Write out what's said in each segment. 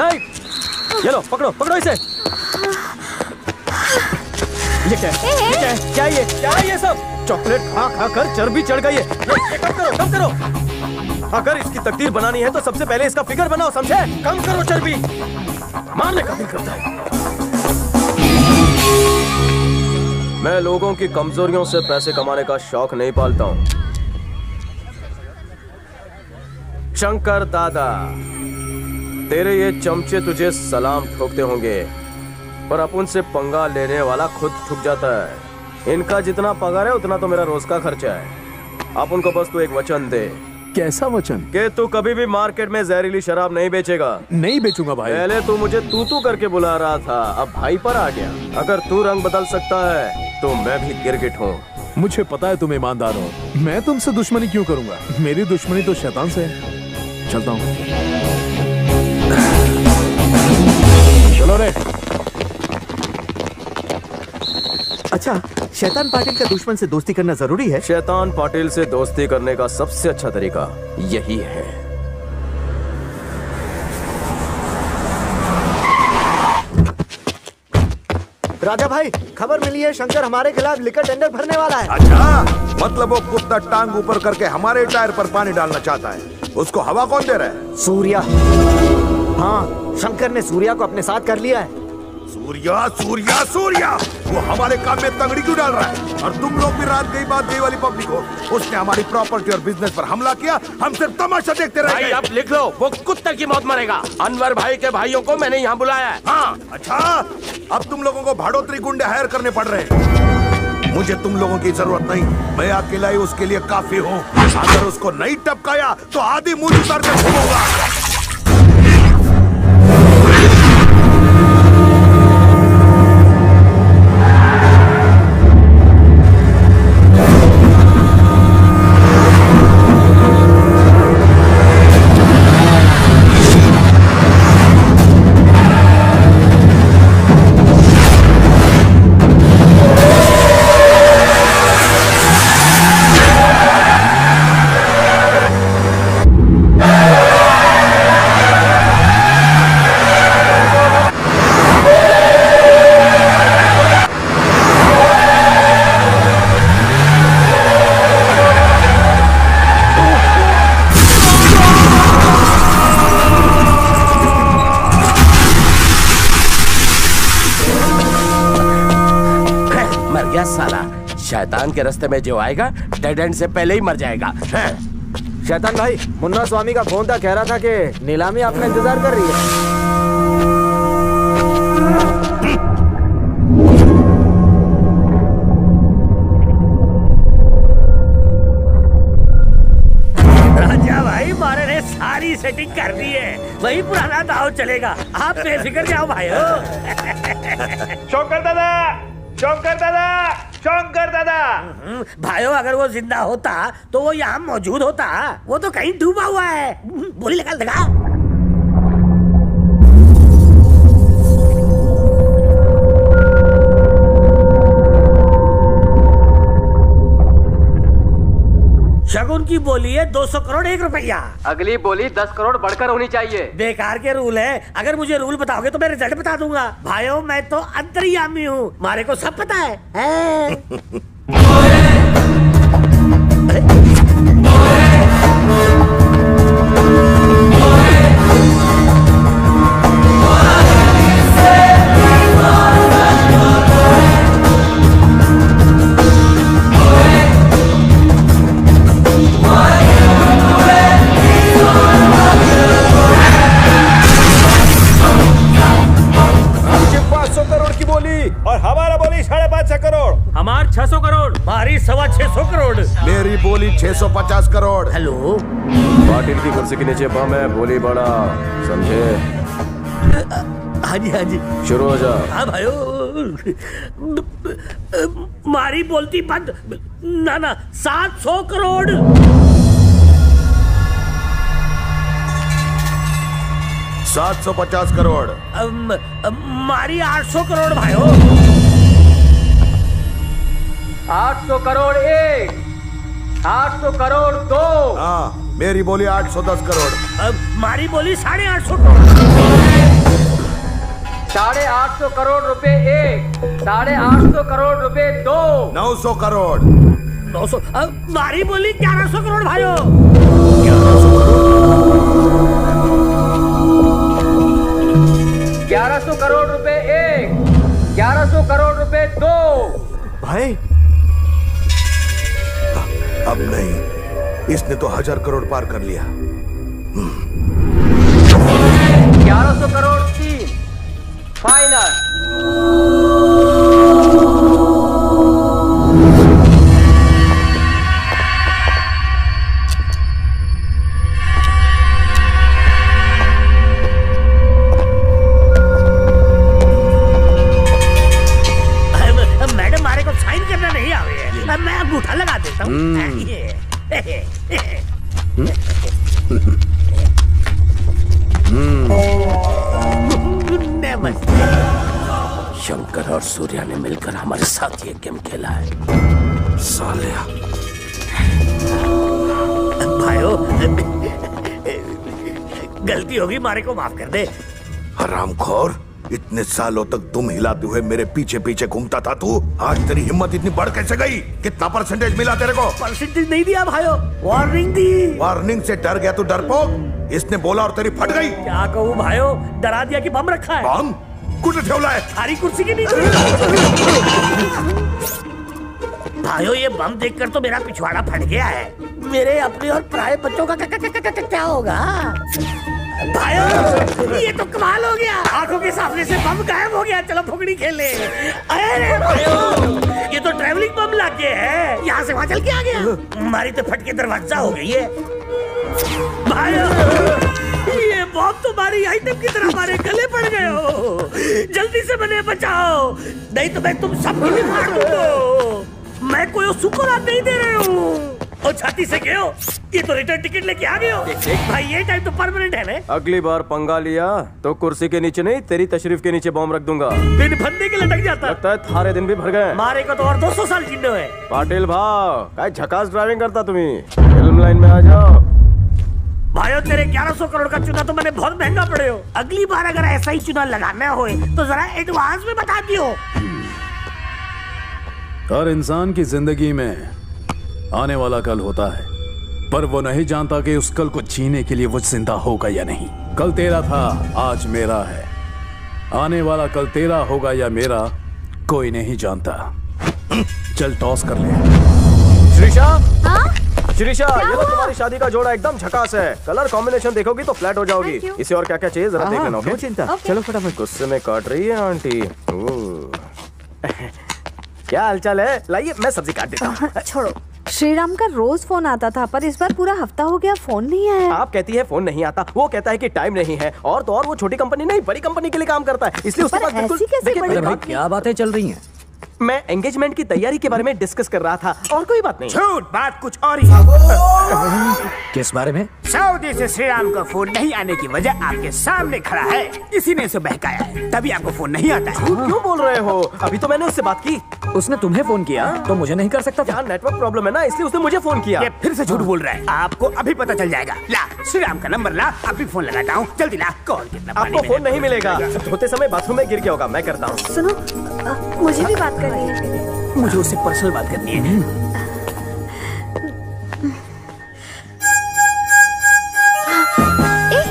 नहीं, ये लो पकड़ो पकड़ो इसे। ये क्या है? ये क्या है? क्या ये? क्या है ये सब? चॉकलेट खा खा कर चर्बी चढ़ गई है। ये कम करो, कम करो। अगर इसकी तकदीर बनानी है तो सबसे पहले इसका फिगर बनाओ, समझे? कम करो चर्बी। मारने का दिल करता है। मैं लोगों की कमजोरियों से पैसे कमाने का शौक नहीं पालता हूं। शंकर दादा, तेरे ये चमचे तुझे सलाम ठोकते होंगे, पर अपन से पंगा लेने वाला खुद ठुक जाता है। इनका जितना पगार है उतना तो मेरा रोज का खर्चा है। अपन को बस तू एक वचन दे। कैसा वचन? कि तू कभी भी मार्केट में जहरीली शराब नहीं बेचेगा। नहीं बेचूंगा भाई। पहले तू मुझे तू करके बुला रहा था, अब भाई पर आ गया। अगर तू रंग बदल सकता है तो मैं भी गिरगिट हूँ। मुझे पता है तुम ईमानदार हो, मैं तुमसे दुश्मनी क्यों करूंगा? मेरी दुश्मनी तो शैतान से है। चलता हूँ। चलो रे। अच्छा, शैतान पाटिल का दुश्मन से दोस्ती करना जरूरी है? शैतान पाटिल से दोस्ती करने का सबसे अच्छा तरीका यही है। राजा भाई, खबर मिली है शंकर हमारे खिलाफ लिकर टेंडर भरने वाला है। अच्छा, मतलब वो कुत्ता टांग ऊपर करके हमारे टायर पर पानी डालना चाहता है। उसको हवा कौन दे रहा है? सूर्या। हाँ, शंकर ने सूर्या को अपने साथ कर लिया है। सूर्या सूर्या सूर्या, वो हमारे काम में तंगड़ी क्यों डाल रहा है? और तुम लोग भी रात गई बात गई वाली पब्लिक हो। उसने हमारी प्रॉपर्टी और बिजनेस पर हमला किया, हम सिर्फ तमाशा देखते रह गए। अब लिख लो, वो कुत्ते की मौत मरेगा। अनवर भाई के भाइयों को मैंने यहाँ बुलाया है। हाँ, अच्छा, अब तुम लोगों को भाड़ोतरी गुंडे हायर करने पड़ रहे हैं। मुझे तुम लोगों की जरूरत नहीं, मैं अकेला ही उसके लिए काफी हूँ। अगर उसको नहीं टपकाया तो आधी मुझ उतार कर घूमूंगा। शैतान के रास्ते में जो आएगा डेड एंड से पहले ही मर जाएगा। शैतान भाई, मुन्ना स्वामी का फोन था, कह रहा था कि नीलामी आपका इंतजार कर रही है। राजा भाई, हमारे ने सारी सेटिंग कर दी है, वही पुराना दाव चलेगा। आप बेफिक्र जाओ भाई। शंकर दादा, शंकर दादा, शंकर दादा। भाइयों, अगर वो जिंदा होता तो वो यहाँ मौजूद होता। वो तो कहीं डूबा हुआ है। बोली लगा। शगुन की बोली है 200 करोड़ 1 रुपया। अगली बोली 10 करोड़ बढ़कर होनी चाहिए। बेकार के रूल है, अगर मुझे रूल बताओगे तो मैं रिजल्ट बता दूंगा। भाइयों, मैं तो अंतर्यामी हूँ, मारे को सब पता है। और हमारा बोली 550 करोड़। हमार 600 करोड़। हमारी 625 करोड़। मेरी बोली 650 करोड़। हेलो, पाटिल की कुर्सी के नीचे बम है, बोली बड़ा, समझे? हाँ जी, हाँ जी, शुरू हो जा। हाँ भाइयों, मारी बोलती बंद। ना 700 करोड़। 750 करोड़। मारी 800 करोड़ भाइयों। 800 करोड़ 1, 800 करोड़ 2। हाँ, मेरी बोली 810 करोड़। मारी बोली 850 करोड़। 850 करोड़ रुपए 1, 850 करोड़ रुपए 2, 900 करोड़। 900 मारी बोली 1100 करोड़ भाइयों। 1100 करोड़ रुपए 1, 1100 करोड़ रुपए 2। भाई अब नहीं, इसने तो 1000 करोड़ पार कर लिया। 1100 करोड़ 3, फाइनल। मैडम मारे को साइन करना नहीं आवे है, मैं अंगूठा लगा देता हूँ। नमस्ते। शंकर और सूर्या ने मिलकर हमारे साथ ये गेम खेला है। सालिया। भाइयों गलती होगी, मारे को माफ कर दे। हरामखोर, इतने सालों तक तुम हिलाते हुए मेरे पीछे पीछे घूमता था तू, आज तेरी हिम्मत इतनी बढ़ कैसे गई? कितना परसेंटेज मिला तेरे को? परसेंटेज नहीं दिया भाइयों, वार्निंग दी। वार्निंग से डर गया तू डरपोक? इसने बोला और तेरी फट गई। क्या कहूँ भाइयों, डरा दिया कि बम रखा है। बम कुछ ठेवला है? सारी कुर्सी के नीचे। भाइयों ये बम देखकर तो मेरा पिछवाड़ा फट गया है। मेरे अपने और पराये बच्चों का क्या होगा? भाइयों ये तो कमाल हो गया, आंखों के सामने से बम गायब हो गया। चलो फुगड़ी खेले। अरे भाइयों ये तो ट्रैवलिंग बम लाके है, यहाँ से वहाँ चल के आ गया। हमारी तो फट के दरवाजा हो गई है। भाइयों ये बम तुम्हारी आइटम की तरह हमारे गले पड़ गए हो, जल्दी से मुझे बचाओ, नहीं तो मैं तुम सबको भी मार दूंगा। मैं कोई सुकुरात नहीं दे रहे हूँ। और छाती से गए हो, ये तो रिटर्न टिकट लेके आ गए हो। भाई ये टाइम तो परमानेंट है ना। अगली बार पंगा लिया तो कुर्सी के नीचे नहीं, तेरी तशरीफ के नीचे बॉम्ब रख दूंगा। दिन भरने के लटक जाता। लगता है थारे दिन भी भर गए। मारे को तो और 200 साल जीने हुए। पाटिल भाव, काय झकास ड्राइविंग करता तुम्ही, फिल्म लाइन में आ जाओ। भाइयों तेरे 1100 करोड़ का चुना तो मैंने बहुत महंगा पड़े हो। अगली बार अगर ऐसा ही चुना लगाना हो तो जरा एडवांस में बता दियो। हर इंसान की जिंदगी में आने वाला कल होता है, पर वो नहीं जानता कि उस कल को जीने के लिए वो जिंदा होगा या नहीं। कल तेरा था, आज मेरा है। आने वाला कल तेरा होगा या मेरा, कोई नहीं जानता। चल टॉस कर ले। श्रीषा, हाँ? श्रीषा, क्या ये तो हुआ? तुम्हारी शादी का जोड़ा एकदम झकास है। कलर कॉम्बिनेशन देखोगी तो फ्लैट हो जाओगी। Thank you. इसे और क्या क्या चाहिए जरा देख लेना। नो चिंता। Okay. चलो फटाफट। गुस्से में काट रही है आंटी। क्या हालचाल है? लाइए मैं सब्जी काट देता हूँ। छोड़ो, श्रीराम का रोज फोन आता था, पर इस बार पूरा हफ्ता हो गया फोन नहीं आया। आप कहती है फोन नहीं आता, वो कहता है कि टाइम नहीं है। और तो और वो छोटी कंपनी नहीं, बड़ी कंपनी के लिए काम करता है, इसलिए उसके पर पास बिल्कुल। ऐसी कैसे देखिए, बड़ी मेरी बात? क्या बातें चल रही हैं? मैं एंगेजमेंट की तैयारी के बारे में डिस्कस कर रहा था, और कोई बात नहीं। झूठ, बात कुछ और ही है। किस बारे में? सऊदी से श्रीराम का फोन नहीं आने की वजह आपके सामने खड़ा है। किसी ने उसे बहकाया है, तभी आपको फोन नहीं आता है। झूठ क्यों बोल रहे हो? अभी तो मैंने उससे बात की। उसने तुम्हें फोन किया तो मुझे नहीं कर सकता था। यहाँ नेटवर्क प्रॉब्लम है ना, इसलिए उसने मुझे फोन किया। ये फिर से झूठ बोल रहा है। आपको अभी पता चल जाएगा। ला श्रीराम का नंबर ला, अभी फोन लगाता हूँ। जल्दी ला। कौन कितना पानी आपको में फोन नहीं मिलेगा। धोते समय बाथरूम में गिर गया होगा, मैं करता हूँ। सुनो, मुझे भी बात करनी है। मुझे उससे पर्सनल बात करनी है।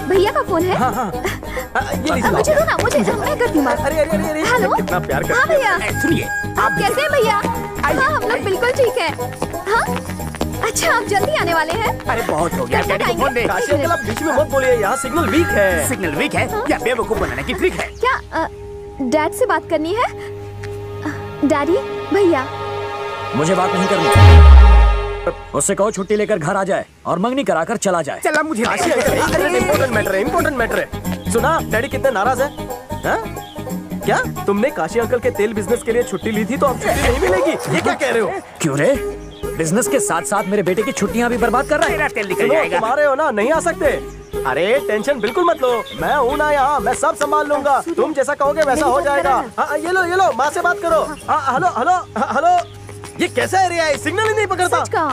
भैया का फोन है। ये लीजिए। मुझे दो ना, मुझे मैं करती हूँ बात। अरे अरे अरे अरे, हेलो, कितना प्यार हाँ करती है। भैया, सुनिए, आप कैसे हैं भैया? हाँ हम लोग बिल्कुल ठीक है। हाँ अच्छा, आप जल्दी आने वाले हैं? अरे बहुत हो गया। कब डैडी को फोन दे। काशी अंकल, आप बीच में मत बोलिए, यहाँ सिग्नल वीक है। सिग्नल वीक है या बेवकूफ बनाने की ट्रिक है? क्या डैड से बात करनी है? डैडी, भैया मुझे बात नहीं करनी। उससे कहो छुट्टी लेकर घर आ जाए और मंगनी कराकर चला जाए। चला मुझे काशी अंकल, अरे इम्पोर्टेंट मैटर है, इम्पोर्टेंट मैटर है। सुना डैडी कितने नाराज है? हाँ? क्या तुमने काशी अंकल के तेल बिजनेस के लिए छुट्टी ली थी, तो अब छुट्टी नहीं मिलेगी? ये क्या कह रहे हो? क्यों रे? बिजनेस के साथ साथ मेरे बेटे की छुट्टियां भी बर्बाद कर रहा है। तेरा तेल निकल सुनो, जाएगा। तुम आ रहे हो ना, नहीं आ सकते। अरे टेंशन बिल्कुल मत लो, मैं हूँ ना यहाँ, मैं सब संभाल लूंगा। तुम जैसा कहोगे वैसा हो जाएगा। हाँ, ये लो माँ से बात करो। हाँ, हेलो हेलो हेलो, ये कैसा एरिया है, सिग्नल ही नहीं पकड़ता। सच कहा।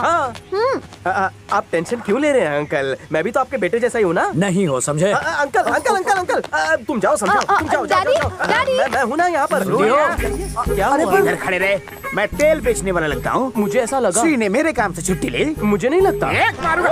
हाँ। आप टेंशन क्यों ले रहे हैं अंकल, मैं भी तो आपके बेटे जैसा ही हूँ ना। नहीं हो समझे। अंकल अंकल अंकल अंकल तुम जाओ समझाओ, तुम जाओ जाओ डैडी, जाओ। डैडी। मैं हूँ ना यहाँ पर। क्या हुआ? इधर खड़े रहे, मैं तेल बेचने वाला लगता हूँ। मुझे ऐसा लगा। श्री ने मेरे काम से छुट्टी ले। मुझे नहीं लगता। एक मारूंगा।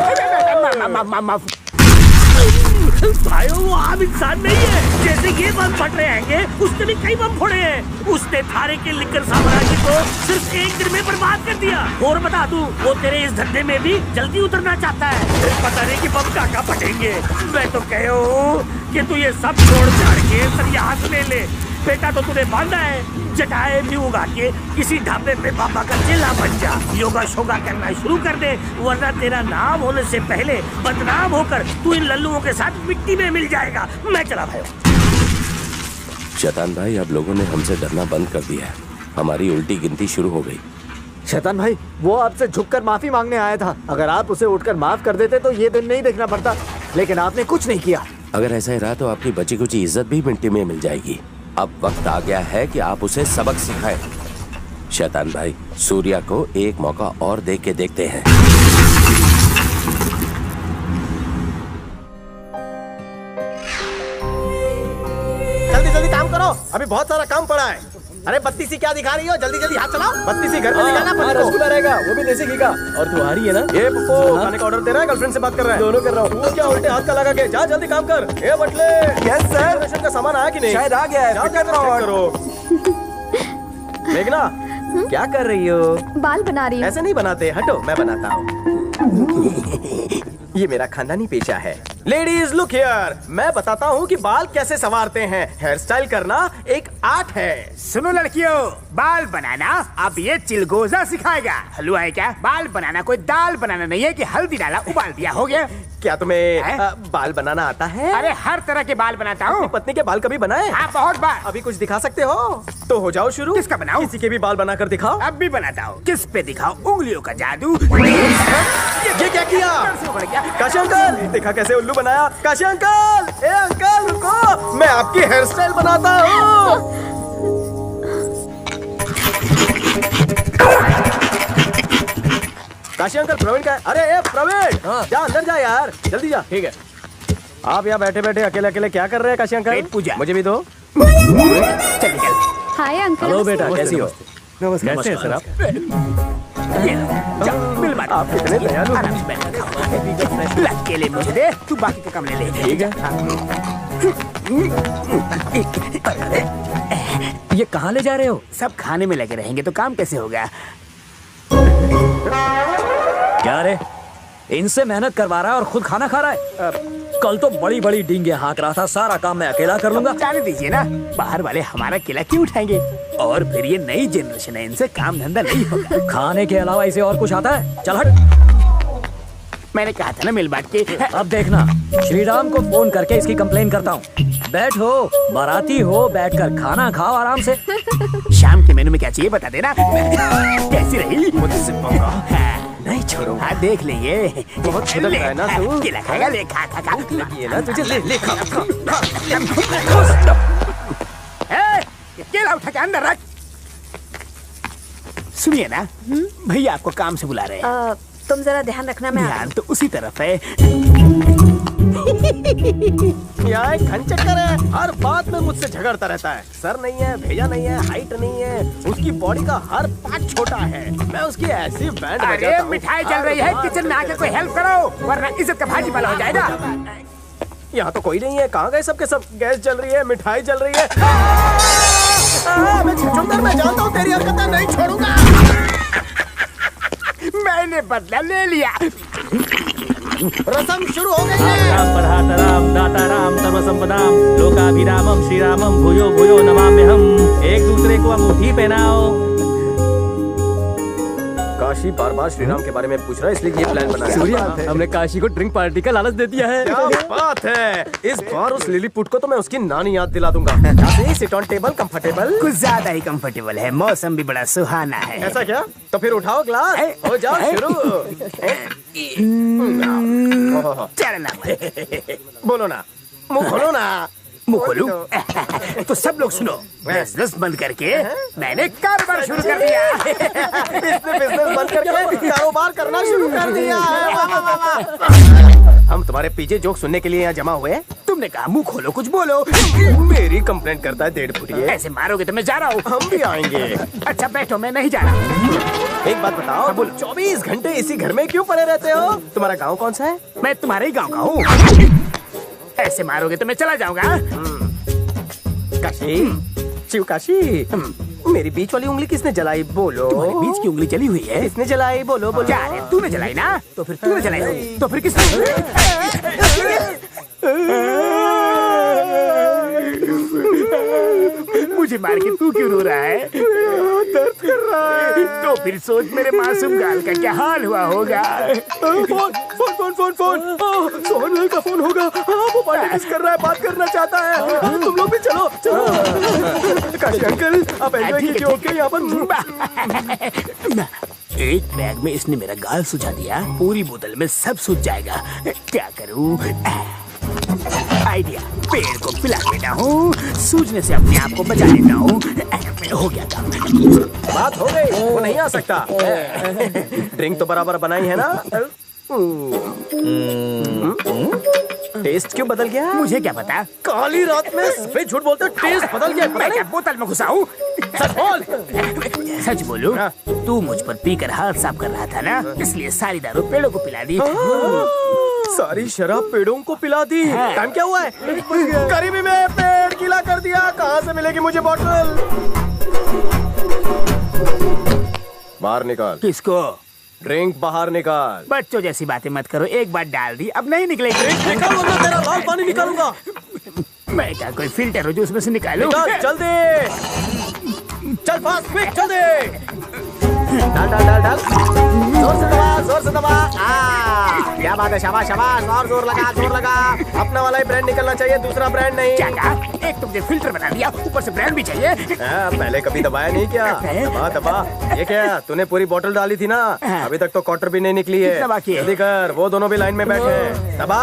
भाइयों वो आम इंसान नहीं है, जैसे ये बम फट रहे हैं उसने भी कई बम फोड़े हैं। उसने थारे के लिकर साम्राज्य को सिर्फ एक दिन में बर्बाद कर दिया। और बता दूं, वो तेरे इस धंधे में भी जल्दी उतरना चाहता है। पता नहीं कि बम कहाँ फटेंगे। मैं तो कह हूँ कि तू ये सब छोड़ छाड़ के संन्यास ले ले। बेटा तो तूने बांधा है, जटाए भी उगा के किसी ढाबे पे बाबा का चेला बन जा, योगा शोगा करना शुरू कर दे, वरना तेरा नाम होने से पहले बदनाम होकर तू इन लल्लुओं के साथ मिट्टी में मिल जाएगा। मैं चला भाई। शैतान भाई, अब लोगों ने हमसे डरना बंद कर दिया है, हमारी उल्टी गिनती शुरू हो गई। शैतान भाई, वो आपसे झुककर माफी मांगने आया था। अगर आप उसे उठकर माफ कर देते तो ये दिन नहीं देखना पड़ता, लेकिन आपने कुछ नहीं किया। अगर ऐसा ही रहा तो आपकी बची कुची इज्जत भी मिट्टी में मिल जाएगी। अब वक्त आ गया है कि आप उसे सबक सिखाएं। शैतान भाई, सूर्या को एक मौका और दे के देखते हैं। जल्दी जल्दी काम करो, अभी बहुत सारा काम पड़ा है। अरे बत्ती सी क्या दिखा रही हो, जल्दी जल्दी हाथ चलाओ। बत्ती सी घर में दिखाना पड़ेगा। रसगुल्ला रहेगा, वो भी देसी घी का। और तू आ रही है ना? ये पप्पू खाने का ऑर्डर दे रहा है, गर्लफ्रेंड से बात कर रहा है। दोनों कर रहा हूँ। वो क्या उल्टे हाथ का लगा के जा, जल्दी काम कर। ए बटले, यस सर। रेशन का सामान आया कि नहीं? शायद आ गया है, जा, फिकर चेक मत करो। मेघना, क्या कर रही हो? बाल बना रही हूँ। ऐसे नहीं बनाते, हटो मैं बनाता हूँ। ये मेरा खानदानी पेशा है। लेडीज लुक हियर, मैं बताता हूँ कि बाल कैसे संवारते हैं। हेयर स्टाइल करना एक आर्ट है। सुनो लड़कियों, बाल बनाना अब ये चिलगोजा सिखाएगा। हलवा है क्या? बाल बनाना कोई दाल बनाना नहीं है कि हल्दी डाला उबाल दिया हो गया। क्या तुम्हें बाल बनाना आता है? अरे हर तरह के बाल बनाता हूँ। अपनी पत्नी के बाल कभी बनाए? हाँ बहुत बार। अभी कुछ दिखा सकते हो तो हो जाओ शुरू। किसका बनाऊं? किसी के भी बाल बनाकर दिखाओ। अब भी बनाता हूँ। किस पे दिखाओ? उंगलियों का जादू। ये क्या किया? काशी अंकल, देखा कैसे उल्लू बनाया? काशी अंकल, ए अंकल रुको, मैं आपकी हेयर स्टाइल बनाता हूँ। काशी अंकल, प्रवीण का है। अरे ए प्रवीण, जा अंदर जा यार, जल्दी जा। ठीक है। आप यहाँ बैठे बैठे अकेले अकेले क्या कर रहे हैं काशी अंकल? पेट पूजा। मुझे भी दो। चल चल। Hi uncle. हेलो बेटा, कैसी हो? नमस्कार। कैसे हैं सर आप? मिल बात। आप कितने दयालु। आराम से बैठ खाओ। लग के ले मुझे दे, तू बाकी का काम ले ले। ठीक है। ये कहाँ ले जा रहे हो? सब खाने में लगे रहेंगे तो काम कैसे होगा? क्या रे, इनसे मेहनत करवा रहा है और खुद खाना खा रहा है? कल तो बड़ी बड़ी डींगे हाँक रहा था, सारा काम मैं अकेला कर लूंगा। जाने दीजिए ना, बाहर वाले हमारा केला क्यों उठाएंगे? और फिर ये नई जनरेशन है, इनसे काम धंधा नहीं होगा। खाने के अलावा इसे और कुछ आता है? चल हट। मैंने कहा था ना मिल बांट के। अब देखना, श्रीराम को फोन करके इसकी कंप्लेन करता हूँ। बैठो, बाराती हो, बैठकर खाना खाओ आराम से। शाम के मेनू में क्या चाहिए बता देना। कैसी रही? मुझसे पंगा नहीं छोड़ूंगा। हाँ देख लेंगे। बहुत छुदक है ना तू। केला खाएगा? ले खा खा खा। ये ना तुझे ले खा। केला उठा के अंदर रख। सुनिए ना, भैया आपको काम से बुला रहे हैं। तुम जरा ध्यान रखना। मैं ध्यान तो उसी तरफ है। यहाँ एक घनचक्कर है, हर बात में मुझसे झगड़ता रहता है। सर नहीं है, भेजा नहीं है, हाइट नहीं है, उसकी बॉडी का हर पार्ट छोटा है। मैं उसकी ऐसी बैंड अरे मिठाई चल रही है, किचन में आके कोई हेल्प करो, वरना इज्जत का भाजी पाला हो जाएगा। यहाँ तो कोई नहीं है, कहाँ गए सबके सब? गैस जल रही है, मिठाई जल रही है। मैं छुछुंदर, मैं जानता हूँ तेरी हरकतें नहीं छोड़ूंगा। मैंने बदला ले लिया। रसम शुरू हो गई है। राम परहात राम दाता राम सर्वसंपदाम लोकाभिरामम श्रीरामम भूयो भूयो नमाम्यहम्। एक दूसरे को अंगूठी पहनाओ। काशी बार बार श्री राम के बारे में पूछ रहा है, इसलिए ये प्लान बनाया। सूर्या, हमने काशी को ड्रिंक पार्टी का लालच दे दिया है। क्या बात है। इस बार उस लिलीपुट को तो मैं उसकी नानी याद दिला दूंगा। Sit on table, comfortable. कुछ ज्यादा ही कंफर्टेबल है, मौसम भी बड़ा सुहाना है। ऐसा क्या? तो फिर उठाओ ग्लास, हो जाओ शुरू। चलना बोलो ना, मुंह खोलो ना। मुंह खोलूं? तो सब लोग सुनो, बिजनेस बंद करके मैंने कारोबार शुरू कर दिया। बिजनेस बंद करके कारोबार करना शुरू कर दिया है। वाह, वाह, वाह, वाह। हम तुम्हारे पीछे जोक सुनने के लिए यहाँ जमा हुए हैं। तुमने कहा मुंह खोलो, कुछ बोलो। मेरी कंप्लेंट करता है 1.5 फुट ये। ऐसे मारोगे तो मैं जा रहा हूँ। हम भी आएंगे। अच्छा बैठो, मैं नहीं जा रहा। एक बात बताओ, 24 घंटे इसी घर में क्यों पड़े रहते हो? तुम्हारा गांव कौन सा है? मैं तुम्हारे ही गाँव का हूँ। ऐसे मारोगे तो मैं चला जाऊंगा। काशी, शिव काशी, मेरी बीच वाली उंगली किसने जलाई? बोलो। तुम्हारी बीच की उंगली जली हुई है? किसने जलाई? बोलो बोलो। क्या रे, तूने जलाई ना? तो फिर तूने जलाई होगी। तो फिर किसने? मुझे मार के तू क्यों रो रहा है? दर्द कर रहा है। तो फिर सोच मेरे मासूम गाल का क्या हाल हुआ होगा। Phone phone phone phone phone Sohan का फोन होगा। हाँ, वो पार्टी कर रहा है, बात करना चाहता है। तुम लोग भी चलो चलो। काशी अंकल, आप एंजॉय कीजिए। ओके, यहाँ पर एक बैग में इसने मेरा गाल सुझा दिया, पूरी बोतल में सब सूझ जाएगा। क्या करूं? आइडिया, पेड़ को पिला देता हूँ, सूझने से अपने आप को बचा लेता हूँ। हो गया काम। बात हो गई, वो नहीं आ सकता। ड्रिंक तो बराबर बनाई है ना? टेस्ट क्यों बदल गया? मुझे क्या पता। काली रात में सफेद झूठ बोलते, टेस्ट बदल गया। मैं क्या बोतल में घुसा हूँ? सच बोल। सच बोलूं? तू मुझ पर पीकर हाथ साफ कर रहा था ना, इसलिए सारी दारू पेड़ों को पिला दी। सारी शराब पेड़ों को पिला दी। टाइम क्या हुआ है? करीबी में पेड़ गीला कर दिया। कहाँ से मिलेगी मुझे बॉटल? बाहर निकाल। किसको? ड्रिंक बाहर निकाल। बच्चों जैसी बातें मत करो, एक बार डाल दी अब नहीं निकलेगी। निकाल वरना तेरा लाल पानी निकालूंगा। मैं क्या कोई फिल्टर हो जो उसमें से निकालूं? निकाल जल्दी। चल फास्ट, क्विक, जल्दी। डाल डाल डाल डाल। जोर से दबा, जोर से दबा। क्या बात है, शाबाश शाबाश। और जोर लगा, जोर लगा। अपना वाला ही ब्रांड निकलना चाहिए, दूसरा ब्रांड नहीं। क्या कहा? एक तुमने फिल्टर बना दिया, ऊपर से ब्रांड भी चाहिए। पहले कभी दबाया नहीं क्या? दबा दबा। ये क्या, तूने पूरी बोतल डाली थी ना? अभी तक तो क्वार्टर भी नहीं निकली है। दबा के जल्दी कर, वो दोनों भी लाइन में बैठे हैं। दबा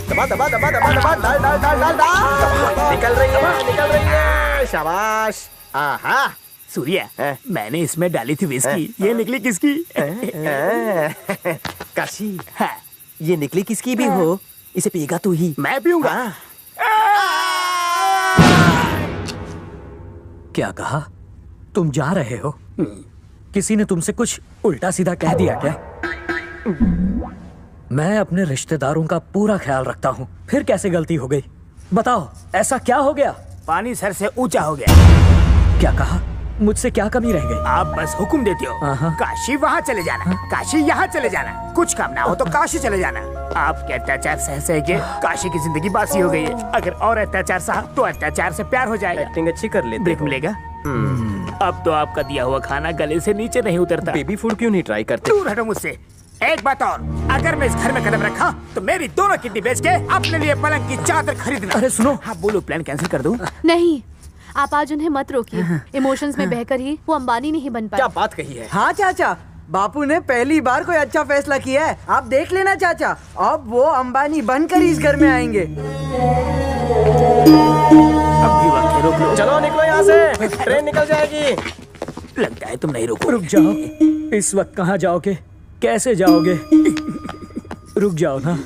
दबा दबा दबा दबा दबा। डाल डाल डाल डाल डाल। निकल रही है, निकल रही है। शाबाश। आहा। सूर्या, मैंने इसमें डाली थी विस्की, ये निकली किसकी? काशी, ये निकली किसकी भी हो, इसे पिएगा तू ही। मैं पीऊंगा। क्या कहा? तुम जा रहे हो? किसी ने तुमसे कुछ उल्टा सीधा कह दिया क्या? मैं अपने रिश्तेदारों का पूरा ख्याल रखता हूँ, फिर कैसे गलती हो गई? बताओ, ऐसा क्या हो गया? पानी सर से ऊंचा हो गया। क्या कहा? मुझसे क्या कमी रह गई? आप बस हुक्म देते हो, काशी वहाँ चले जाना, काशी यहाँ चले जाना, कुछ काम ना हो तो काशी चले जाना। आपके अत्याचार सह सह के काशी की जिंदगी बासी हो गई है। अगर और अत्याचार सहा तो अत्याचार से प्यार हो जाएगा। एक्टिंग अच्छी कर लेते। ब्रेक मिलेगा। अब तो आपका दिया हुआ खाना गले से नीचे नहीं उतरता। बेबी फूड क्यों नहीं ट्राई करते? दूर हटो मुझसे। एक बात और, अगर मैं इस घर में कदम रखा तो मेरी दोनों किडनी बेच के अपने लिए पलंग की चादर खरीदना। अरे सुनो। हाँ बोलो, प्लान कैंसिल कर दूं? नहीं, आप आज उन्हें मत रोकिए। इमोशंस में बहकर ही वो अंबानी नहीं बन पाए। क्या बात कही है? हाँ चाचा, बापू ने पहली बार कोई अच्छा फैसला किया है। आप देख लेना चाचा, अब वो अंबानी बनकर इस घर में आएंगे। अब भी वक्त है, रोक लो। चलो निकलो यहाँ से, ट्रेन निकल जाएगी। लगता है तुम नहीं रोको। रुक जाओ। इस वक्त कहाँ जाओगे? कैसे जाओगे? रुक जाओ ना।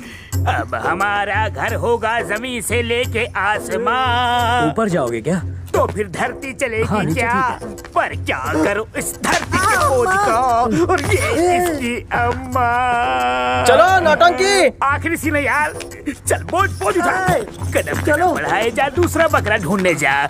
अब हमारा घर होगा जमीन से लेके आसमान। ऊपर जाओगे क्या? तो फिर धरती चलेगी। हाँ, नीचे क्या? पर क्या करो इस धरती के बोझ का, और ये इसकी अम्मा। चलो नौटंकी। आखिरी सी नहीं यार, चल बोझ बोझ उठा। कदम चलो बढ़ाए जा, दूसरा बकरा ढूंढने जा।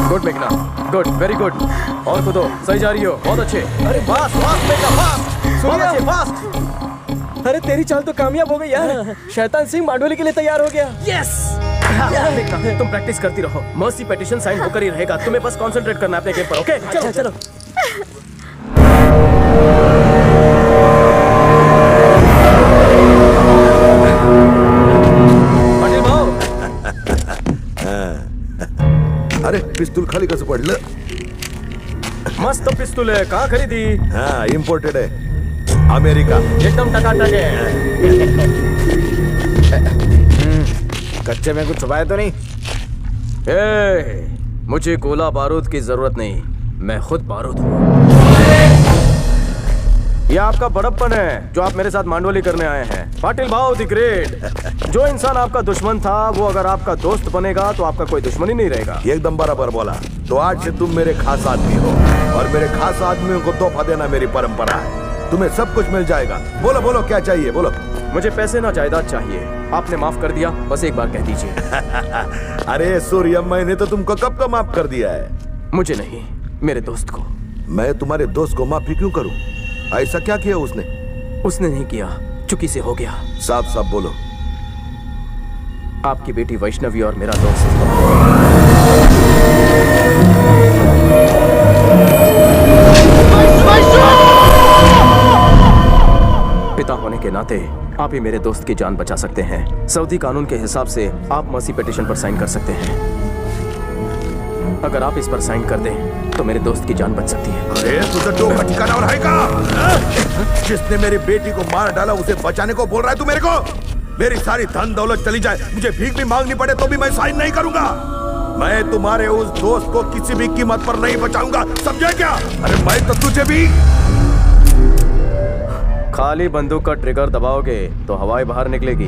गुड मेघना, गुड, वेरी गुड। और कूदो, सही जा रही हो, बहुत अच्छे। अरे फास्ट फास्ट मेघना, फास्ट, बहुत अच्छे, फास्ट। अरे तेरी चाल तो कामयाब हो गई यार। शैतान सिंह मांडोली के लिए तैयार हो गया। यस। तुम प्रैक्टिस करती रहो, मर्सी पेटिशन साइन होकर ही रहेगा। तुम्हें बस कंसंट्रेट करना है अपने गेम पर, ओके? चलो चलो। अरे पिस्तूल खाली कसं पडलं? मस्त पिस्तूल है, कहाँ खरीदी? हाँ, इम्पोर्टेड है। अमेरिका। एकदम टकाटक है। कच्चे में कुछ छुपाया तो नहीं? मुझे गोला बारूद की जरूरत नहीं, मैं खुद बारूद हूँ। ये आपका बड़प्पन है जो आप मेरे साथ मांडवली करने आए हैं। पाटिल भाव द ग्रेट। जो इंसान आपका दुश्मन था वो अगर आपका दोस्त बनेगा तो आपका कोई दुश्मन ही नहीं रहेगा। एकदम बराबर बोला। तो आज से तुम मेरे खास आदमी हो और मेरे खास आदमियों को तोहफा देना मेरी परंपरा है। तुम्हें सब कुछ मिल जाएगा। बोलो बोलो क्या चाहिए बोलो। मुझे पैसे ना जायदाद चाहिए। आपने माफ कर दिया, बस एक बार कह दीजिए। अरे सूर्य, मैंने तो तुमको कब का माफ कर दिया है। मुझे नहीं, मेरे दोस्त को। मैं तुम्हारे दोस्त को माफी क्यों करूं? ऐसा क्या किया उसने? उसने नहीं किया, चुकी से हो गया। साफ साफ बोलो। आपकी बेटी वैष्णवी और मेरा दोस्त। पिता होने के नाते आप ही मेरे दोस्त की जान बचा सकते हैं। सऊदी कानून के हिसाब से आप मर्सी पिटीशन पर साइन कर सकते हैं। अगर आप इस पर साइन कर दें तो मेरे दोस्त की जान बच सकती है। अरे तुझे टोका ठिकाना रहेगा। जिसने मेरी बेटी को मार डाला उसे बचाने को बोल रहा है तू मेरे को? मेरी सारी धन दौलत चली जाए, मुझे भीख भी मांगनी पड़े तो भी मैं साइन नहीं करूंगा। मैं तुम्हारे उस दोस्त को किसी भी कीमत पर नहीं बचाऊंगा, समझे क्या? अरे मैं तो तुझे भी। खाली बंदूक का ट्रिगर दबाओगे तो हवाएं बाहर निकलेगी।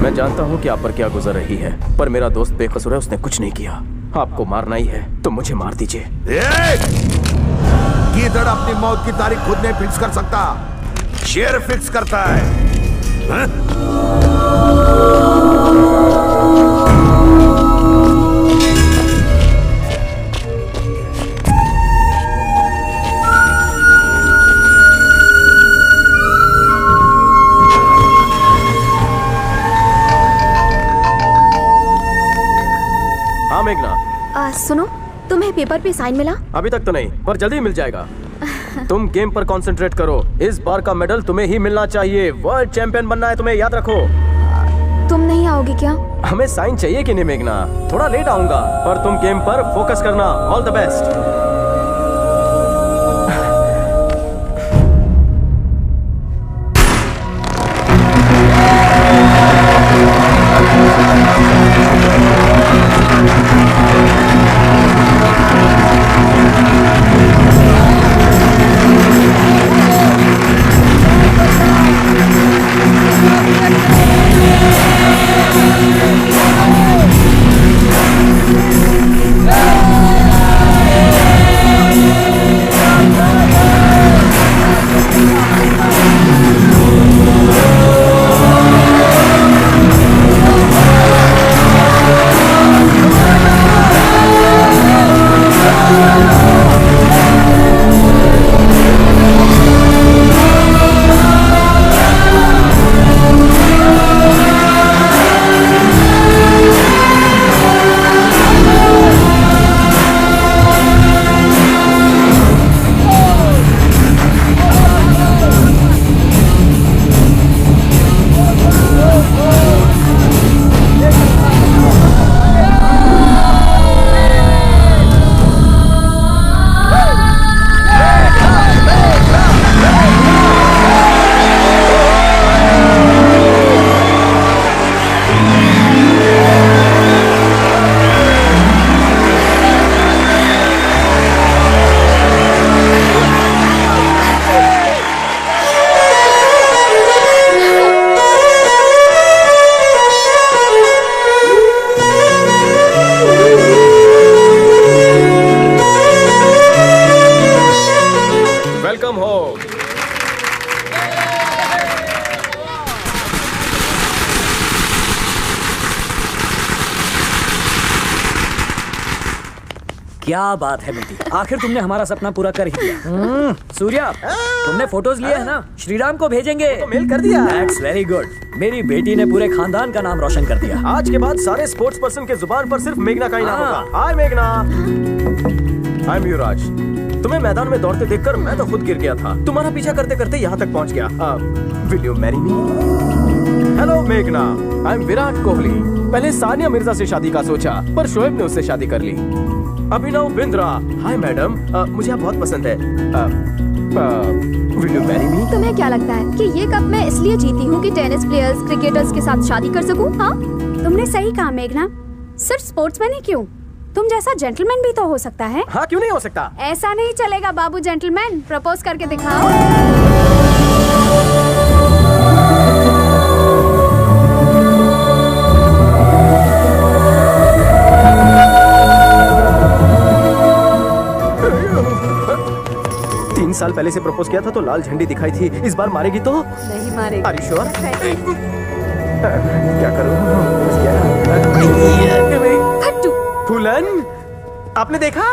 मैं जानता हूं कि आप पर क्या गुजर रही है, पर मेरा दोस्त बेकसूर है, उसने कुछ नहीं किया। आपको मारना ही है तो मुझे मार दीजिए। गीदड़ अपनी मौत की तारीख खुद नहीं फिक्स कर सकता, शेर फिक्स करता है। हाँ मेघना। सुनो, तुम्हें पेपर पे साइन मिला? अभी तक तो नहीं, पर जल्दी मिल जाएगा। तुम गेम पर कंसंट्रेट करो। इस बार का मेडल तुम्हें ही मिलना चाहिए। वर्ल्ड चैंपियन बनना है तुम्हें, याद रखो। तुम नहीं आओगे क्या? हमें साइन चाहिए कि नहीं मेघना? थोड़ा लेट आऊंगा, पर तुम गेम पर फोकस करना। All the best. क्या बात है बेटी, आखिर तुमने हमारा सपना पूरा कर ही दिया। सूर्या, तुमने फोटोज लिए हैं ना? श्रीराम को भेजेंगे। तो मेल कर दिया। That's very good। मेरी बेटी ने पूरे खानदान का नाम रोशन कर दिया। आज के बाद सारे स्पोर्ट्स पर्सन के जुबान पर सिर्फ मेघना का ही नाम होगा। हाय मेघना। आई एम युवराज। तुम्हें मैदान में दौड़ते देखकर मैं तो खुद गिर गया था। तुम्हारा पीछा करते करते यहाँ तक पहुँच गया। Will you marry me? Hello मेघना, आई एम विराट कोहली। पहले सानिया मिर्जा से शादी का सोचा, पर शोएब ने उससे शादी कर ली। अभिनव बिंद्रा। हाय मैडम, मुझे आप बहुत पसंद है। Will you marry me? तुम्हें क्या लगता है कि ये कप मैं इसलिए जीती हूँ कि टेनिस प्लेयर्स, क्रिकेटर्स के साथ शादी कर सकूँ? हाँ, तुमने सही कहा मेघना। सिर्फ स्पोर्ट्समैन ही क्यों, तुम जैसा जेंटलमैन भी तो हो सकता है। हाँ, क्यों नहीं हो सकता? ऐसा नहीं चलेगा बाबू जेंटलमैन, प्रपोज करके दिखाओ। साल पहले से प्रपोज किया था तो लाल झंडी दिखाई थी, इस बार मारेगी तो? नहीं मारेगी। Are you sure? क्या करूं? फूलन, आपने देखा?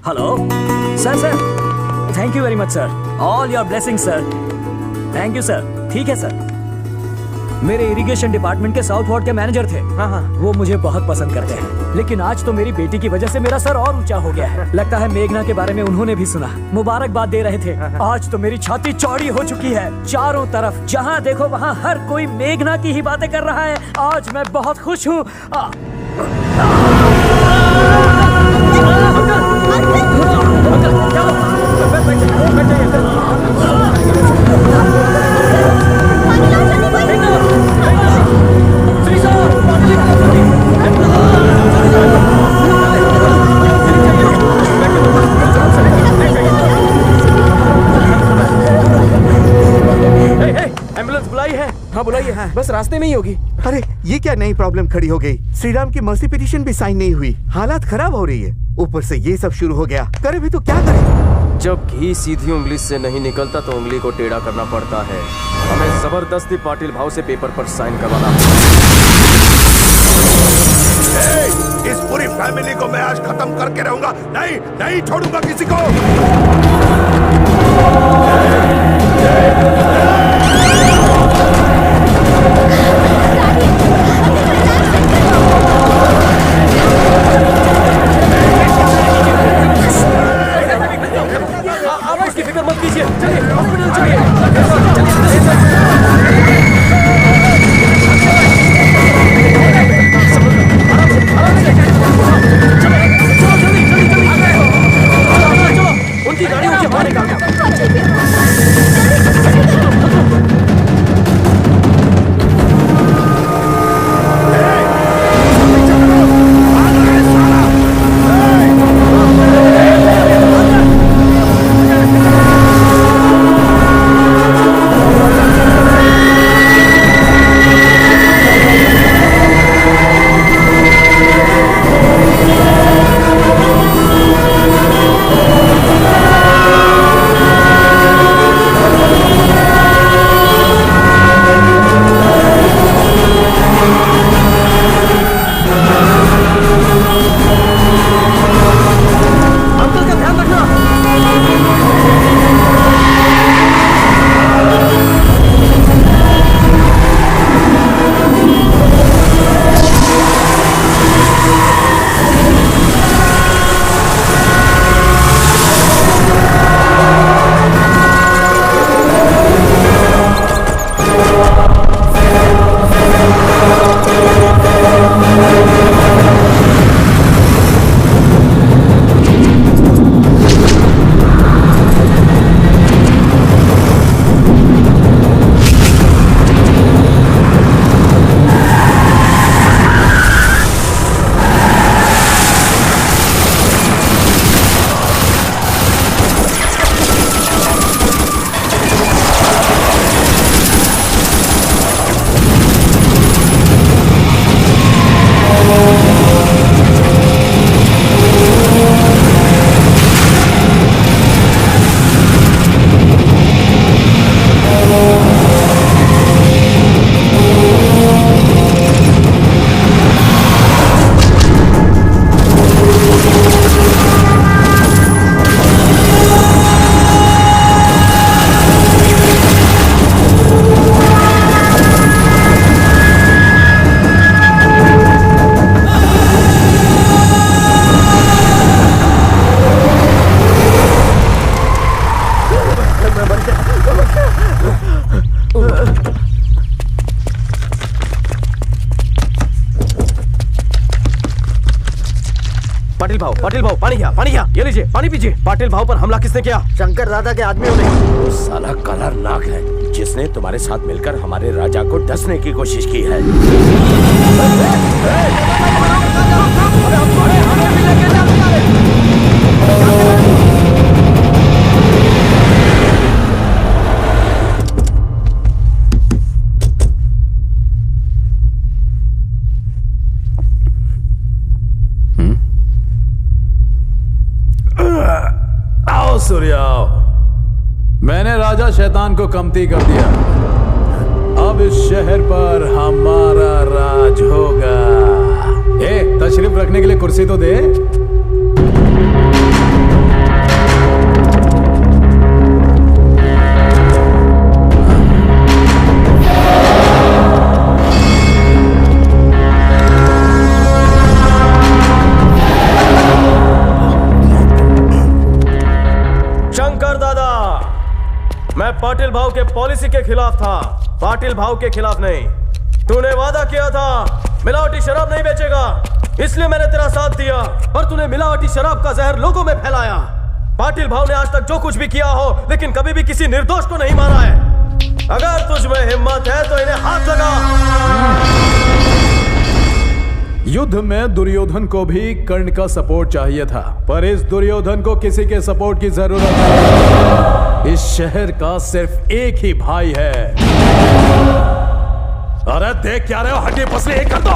Hello sir. Sir thank you very much sir, all your blessing sir. Thank you sir. ठीक है सर। मेरे इरिगेशन डिपार्टमेंट के साउथ वार्ड के मैनेजर थे। हाँ, वो मुझे बहुत पसंद करते हैं, लेकिन आज तो मेरी बेटी की वजह से मेरा सर और ऊंचा हो गया है। लगता है मेघना के बारे में उन्होंने भी सुना, मुबारकबाद दे रहे थे। आज तो मेरी छाती चौड़ी हो चुकी है, चारों तरफ जहाँ देखो वहाँ हर कोई मेघना की ही बातें कर रहा है। आज मैं बहुत खुश हूँ। एम्बुलेंस बुलाई है? हाँ बुलाई है, बस रास्ते में ही होगी। अरे ये क्या नई प्रॉब्लम खड़ी हो गई? श्रीराम की मर्सी पिटीशन भी साइन नहीं हुई, हालात खराब हो रही है, ऊपर से ये सब शुरू हो गया। करे भी तो क्या करे? जब घी सीधी उंगली से नहीं निकलता तो उंगली को टेढ़ा करना पड़ता है। हमें जबरदस्ती पाटिल भाव से पेपर पर साइन करवाना। इस पूरी फैमिली को मैं आज खत्म करके रहूंगा। नहीं नहीं छोड़ूंगा किसी को। आप इसकी फिक्र मत कीजिए। उनकी गाड़ी उनके मारेगा। पाटिल भाव पानी क्या ये लीजिए पानी पीजिए। पाटिल भाव पर हमला किसने किया? शंकर दादा के आदमियों ने। वो साला काला नाग है जिसने तुम्हारे साथ मिलकर हमारे राजा को डसने की कोशिश की है। आओ सूर्या आओ। मैंने राजा शैतान को कमती कर दिया। अब इस शहर पर हमारा राज होगा। तशरीफ रखने के लिए कुर्सी तो दे। शंकर दादा, मैं पाटिल भाव के पॉलिसी के खिलाफ था, पाटिल भाव के खिलाफ नहीं। तूने वादा किया था मिलावटी शराब नहीं बेचेगा, इसलिए मैंने तेरा साथ दिया, पर तूने मिलावटी शराब का जहर लोगों में फैलाया। पाटिल भाव ने आज तक जो कुछ भी किया हो, लेकिन कभी भी किसी निर्दोष को नहीं मारा है। अगर तुझ में हिम्मत है तो इन्हें हाथ लगा। युद्ध में दुर्योधन को भी कर्ण का सपोर्ट चाहिए था, पर इस दुर्योधन को किसी के सपोर्ट की जरूरत नहीं। इस शहर का सिर्फ एक ही भाई है। अरे देख क्या रहे हो, हड्डी पसली एक कर दो।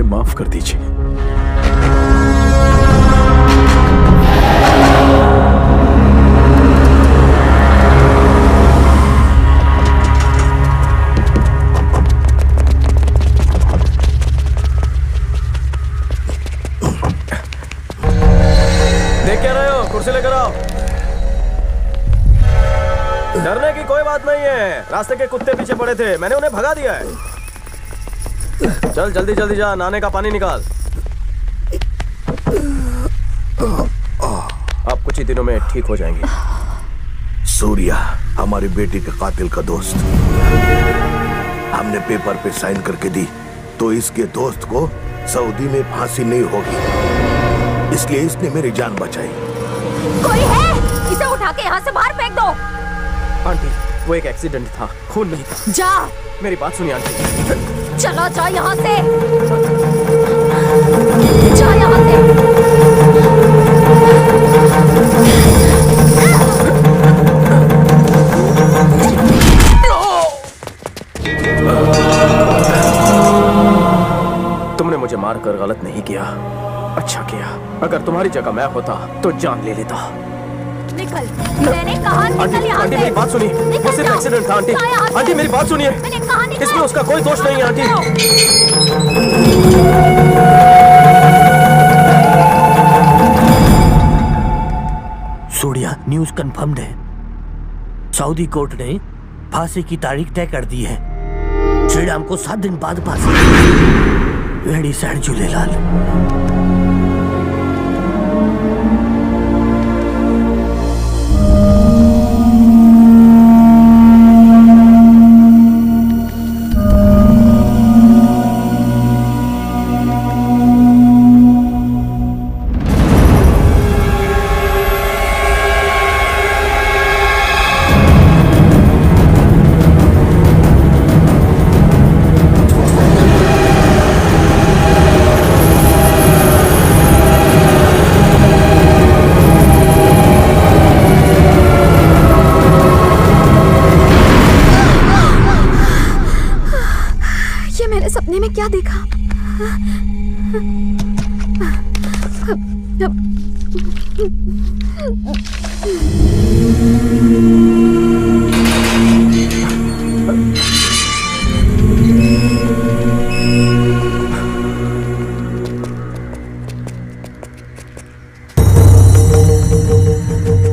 माफ कर दीजिए। देख क्या रहे हो, कुर्सी लेकर आओ। डरने की कोई बात नहीं है, रास्ते के कुत्ते पीछे पड़े थे, मैंने उन्हें भगा दिया है। चल जल्दी जल्दी जा, नहाने का पानी निकाल। आप कुछ ही दिनों में ठीक हो जाएंगे। सूर्या हमारी बेटी के कातिल का दोस्त, हमने पेपर पे साइन करके दी तो इसके दोस्त को सऊदी में फांसी नहीं होगी, इसलिए इसने मेरी जान बचाई। कोई है? इसे उठा के यहाँ से बाहर फेंक दो। आंटी वो एक एक्सीडेंट था, खून नहीं था। जा, मेरी बात सुनिए आंटी। चलो जा यहाँ से, जा यहाँ से। तुमने मुझे मारकर गलत नहीं किया, अच्छा किया। अगर तुम्हारी जगह मैं होता तो जान ले लेता। निकल, मैंने कहा निकल यहाँ से। आंटी मेरी बात सुनिए, वो सिर्फ एक्सीडेंट था आंटी। आंटी मेरी बात सुनिए, इसमें उसका कोई दोष नहीं है आंटी। सूर्या, न्यूज़ कंफर्म्ड है। सऊदी कोर्ट ने फांसी की तारीख तय कर दी है। श्रीराम को 7 दिन बाद फांसी। वेड़ी सैन झूलेलाल। क्या देखा?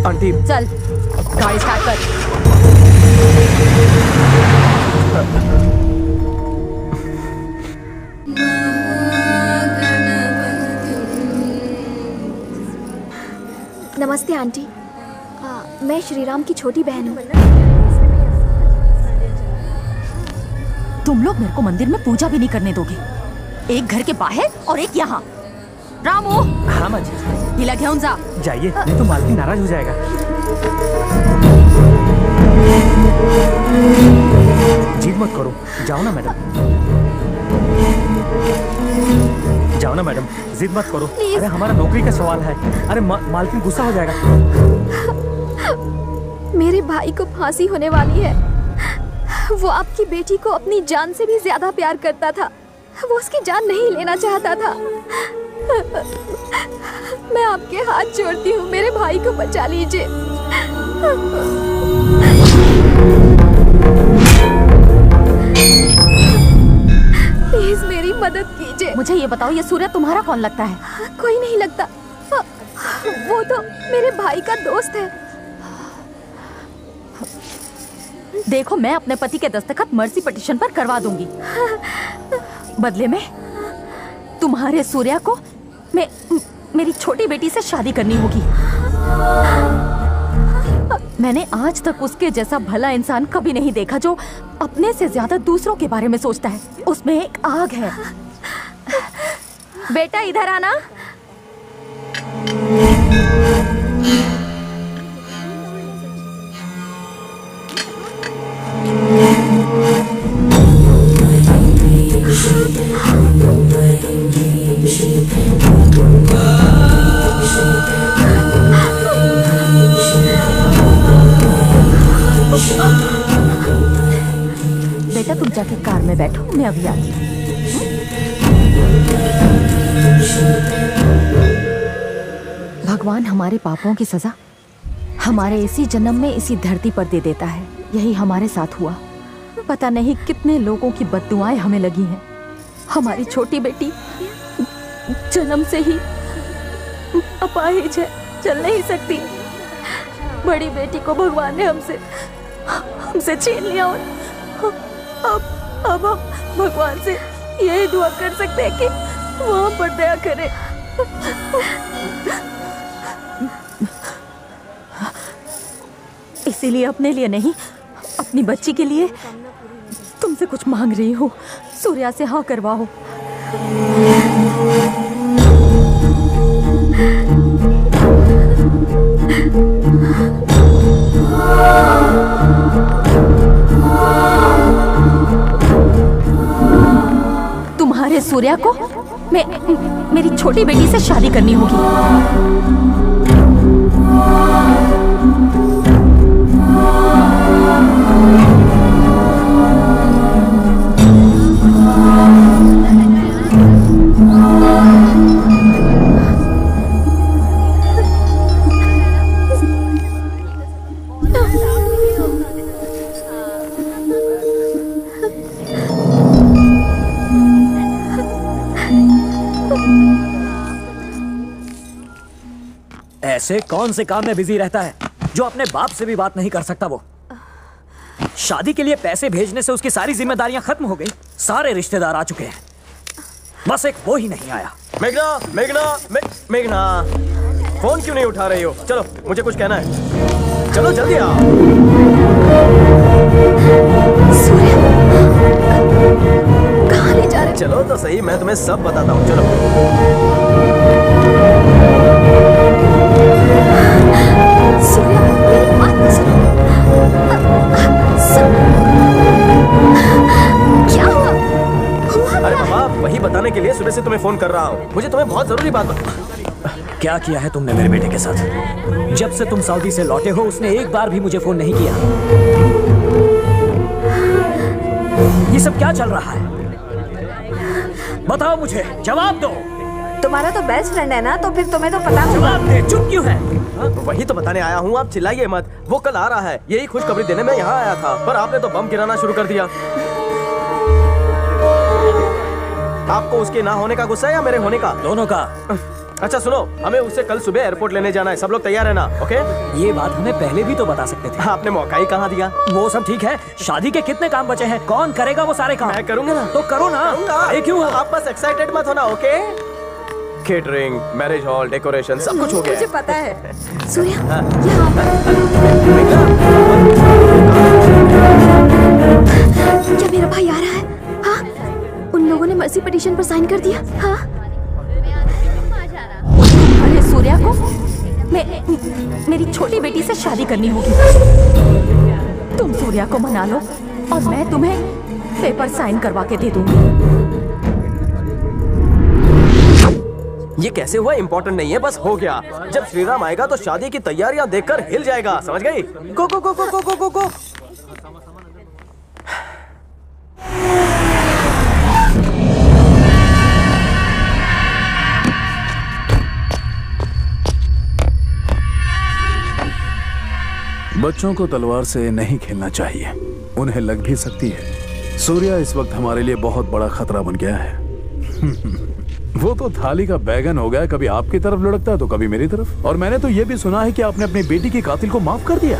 आंटी चल गाड़ी स्टार्ट कर। नमस्ते आंटी, मैं श्रीराम की छोटी बहन हूँ। तुम लोग मेरे को मंदिर में पूजा भी नहीं करने दोगे, एक घर के बाहर और एक यहाँ। रामू, हाँ माँ जी। हिला घेऊन जा। जाइए, नहीं तो मालकिन नाराज हो जाएगा। जिद मत करो, जाओ ना मैडम, जाओ ना मैडम, जिद मत करो। अरे हमारा नौकरी का सवाल है। अरे मालकिन गुस्सा हो जाएगा। मेरे भाई को फांसी होने वाली है। वो आपकी बेटी को अपनी जान से भी ज्यादा प्यार करता था। वो उसकी जान नहीं लेना चाहता था। मैं आपके हाथ जोड़ती हूँ, मेरे भाई को बचा लीजिए। प्लीज मेरी मदद कीजिए। मुझे ये बताओ, ये सूर्य तुम्हारा कौन लगता है? कोई नहीं लगता, वो तो मेरे भाई का दोस्त है। देखो, मैं अपने पति के दस्तखत मर्सी पिटीशन पर करवा दूंगी। बदले में तुम्हारे सूर्या को मेरी छोटी बेटी से शादी करनी होगी। मैंने आज तक उसके जैसा भला इंसान कभी नहीं देखा जो अपने से ज्यादा दूसरों के बारे में सोचता है। उसमें एक आग है। बेटा इधर आना। बेटा तुम जाके कार में बैठो, मैं अभी आती हूँ। भगवान हमारे पापों की सजा हमारे इसी जन्म में इसी धरती पर दे देता है। यही हमारे साथ हुआ। पता नहीं कितने लोगों की बद्दुआएं हमें लगी हैं। हमारी छोटी बेटी जन्म से ही अपाहिज है, चल नहीं सकती। बड़ी बेटी को भगवान ने हमसे छीन लिया और अब हम भगवान से यही दुआ कर सकते हैं कि वो हम पर दया करे। इसीलिए अपने लिए नहीं, अपनी बच्ची के लिए तुमसे कुछ मांग रही हूँ। सूर्या से हाँ करवाओ। तुम्हारे सूर्या को मेरी छोटी बेटी से शादी करनी होगी। ऐसे कौन से काम में बिजी रहता है जो अपने बाप से भी बात नहीं कर सकता? वो शादी के लिए पैसे भेजने से उसकी सारी जिम्मेदारियां खत्म हो गई। सारे रिश्तेदार आ चुके हैं, बस एक वो ही नहीं आया। मेघना, मेघना, फोन क्यों नहीं उठा रही हो? चलो, मुझे कुछ कहना है। चलो जल्दी आओ। कहाँ ले जा रहे? चलो तो सही, मैं तुम्हें सब बताता हूँ। चलो। सूर्या, मेरी बात तो सुनो। क्या हुआ? अरे बाबा, वही बताने के लिए सुबह से तुम्हें फोन कर रहा हूँ। मुझे तुम्हें बहुत जरूरी बात क्या किया है तुमने मेरे बेटे के साथ? जब से तुम सऊदी से लौटे हो उसने एक बार भी मुझे फोन नहीं किया। ये सब क्या चल रहा है? बताओ मुझे, जवाब दो। तुम्हारा तो बेस्ट फ्रेंड है ना, तो फिर तुम्हें तो पता होगा। जवाब दे, चुप क्यों है? वही तो बताने आया हूँ, आप चिल्लाइए मत। वो कल आ रहा है, यही खुशखबरी देने में यहाँ आया था, पर आपने तो बम गिराना शुरू कर दिया। आपको उसके ना होने का गुस्सा है या मेरे होने का? दोनों का। अच्छा सुनो, हमें उससे कल सुबह एयरपोर्ट लेने जाना है, सब लोग तैयार है ना? ओके? ये बात हमें पहले भी तो बता सकते थे। आपने मौका ही कहाँ दिया? वो सब ठीक है, शादी के कितने काम बचे हैं? कौन करेगा वो सारे काम? मैं करूँगा ना। तो करो ना। अरे क्यों? आप बस एक्साइटेड मत होना, okay? Catering, marriage hall, decoration, सब कुछ हो गया। मुझे पता है। सूर्या, क्या मेरा भाई आ रहा है? हाँ, उन लोगों ने मर्सी पिटीशन पर साइन कर दिया। हाँ, अरे सूर्या को मेरी छोटी बेटी से शादी करनी होगी। तुम सूर्या को मना लो और मैं तुम्हें पेपर साइन करवा के दे दूंगी। ये कैसे हुआ इम्पोर्टेंट नहीं है, बस हो गया। जब श्रीराम आएगा तो शादी की तैयारियां देखकर हिल जाएगा, समझ गई? गो गो गो गो गो गो गो गो। बच्चों को तलवार से नहीं खेलना चाहिए, उन्हें लग भी सकती है। सूर्या इस वक्त हमारे लिए बहुत बड़ा खतरा बन गया है। वो तो थाली का बैगन हो गया, कभी आपकी तरफ लुढ़कता है तो कभी मेरी तरफ। और मैंने तो ये भी सुना है कि आपने अपनी बेटी की कातिल को माफ कर दिया।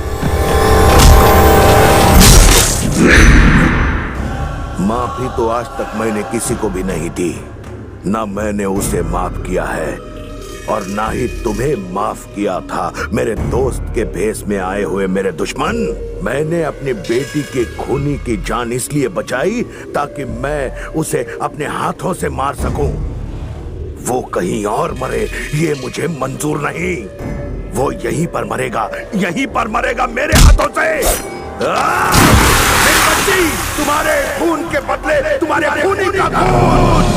माफी तो आज तक मैंने किसी को भी नहीं दी, ना मैंने उसे माफ किया है और ना ही तुम्हें माफ किया था, मेरे दोस्त के भेष में आए हुए मेरे दुश्मन। मैंने अपनी बेटी की खूनी की जान इसलिए बचाई ताकि मैं उसे अपने हाथों से मार सकूं। वो कहीं और मरे ये मुझे मंजूर नहीं। वो यहीं पर मरेगा, यहीं पर मरेगा मेरे हाथों से। मेरी बच्ची, तुम्हारे खून के बदले तुम्हारे खूनी का खून।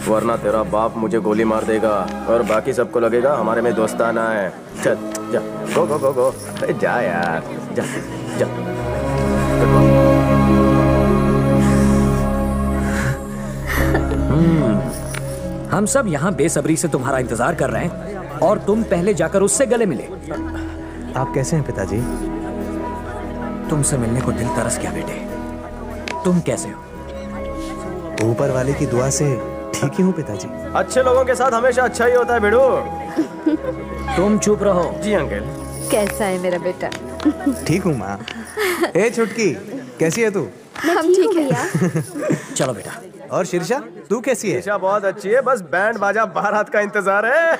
वरना तेरा बाप मुझे गोली मार देगा और बाकी सबको लगेगा हमारे में दोस्ताना है। चल जा, गो गो गो गो। अरे जा यार, जा जा। हम सब यहाँ बेसब्री से तुम्हारा इंतजार कर रहे हैं और तुम पहले जाकर उससे गले मिले। आप कैसे हैं पिताजी? तुमसे मिलने को दिल तरस गया बेटे। तुम कैसे हो? ऊपर वाले की दुआ से ठीक ही हूँ पिताजी। अच्छे लोगों के साथ हमेशा अच्छा ही होता है बेड़ू। तुम चुप रहो। जी अंकल। कैसा है मेरा बेटा? ठीक हूँ माँ। ए छुटकी, कैसी है तू? हम ठीक है यार। चलो बेटा। और शीर्षा, तू कैसी है? शीर्षा बहुत अच्छी है, बस बैंड बाजा बारात का इंतजार है।